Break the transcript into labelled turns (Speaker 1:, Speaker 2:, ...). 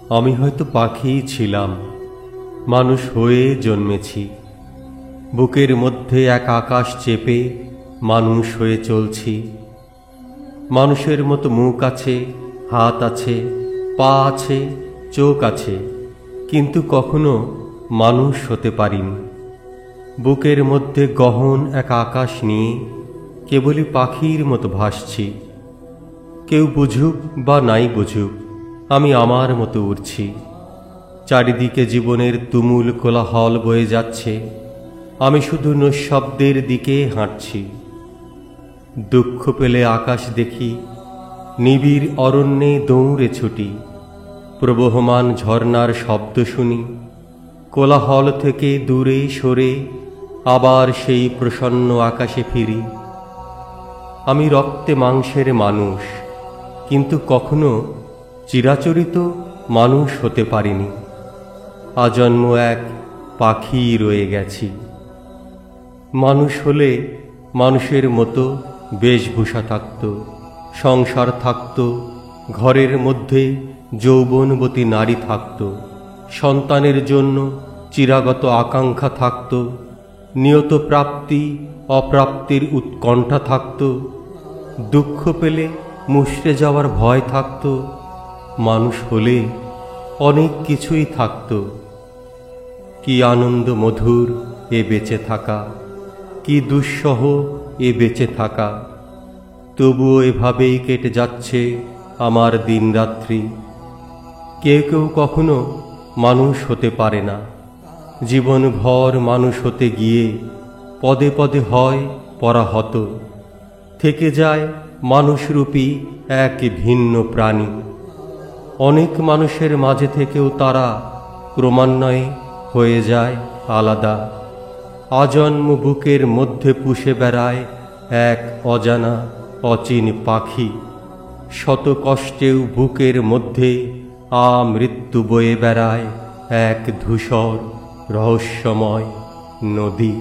Speaker 1: আমি হয়তো পাখিই ছিলাম, মানুষ হয়ে জন্মেছি। বুকের মধ্যে এক আকাশ চেপে মানুষ হয়ে চলছি। মানুষের মতো মুখ আছে, হাত আছে, পা আছে, চোখ আছে, কিন্তু কখনো মানুষ হতে পারিনি। বুকের মধ্যে গহন এক আকাশ নিয়ে কেবলই পাখির মতো ভাসছি। কেউ বুঝুক বা নাই বুঝুক, আমি আমার মতো উড়ছি। চারিদিকে জীবনের তুমুল কোলাহল বয়ে যাচ্ছে, আমি শুধু নিঃশব্দের দিকে হাঁটছি। দুঃখ পেলে আকাশ দেখি, নিবিড় অরণ্যে দৌড়ে ছুটি। প্রবহমান ঝর্ণার শব্দ শুনি, কোলাহল থেকে দূরে সরে আবার সেই প্রসন্ন আকাশে ফিরি। আমি রক্তে মাংসের মানুষ, কিন্তু কখনো চিরাচরিত মানুষ হতে পারিনি। আজন্ম এক পাখি রয়ে গেছি। মানুষ হলে মানুষের মতো বেশভূষা থাকত, সংসার থাকত, ঘরের মধ্যে যৌবনবতী নারী থাকত, সন্তানের জন্য চিরাগত আকাঙ্ক্ষা থাকত, নিয়ত প্রাপ্তি অপ্রাপ্তির উৎকণ্ঠা থাকত, দুঃখ পেলে মুষড়ে যাওয়ার ভয় থাকত। মানুষ হলে অনেক কিছুই থাকত। কি আনন্দ মধুর এ বেঁচে থাকা, কি দুঃসহ এ বেঁচে থাকা। তবুও এভাবেই কেটে যাচ্ছে আমার দিনরাত্রি। কেউ কেউ কখনো মানুষ হতে পারে না, জীবনভর মানুষ হতে গিয়ে পদে পদে হয় পরাহত, থেকে যায় মানুষরূপী এক ভিন্ন প্রাণী। অনেক মানুষের মাঝে থেকেও তারা ক্রমান্বয়ে হয়ে যায় আলাদা। আজন্ম বুকের মধ্যে পুষে বেড়ায় এক অজানা অচিন পাখি। শত কষ্টেও বুকের মধ্যে আমৃত্যু বয়ে বেড়ায় এক ধূসর রহস্যময় নদী।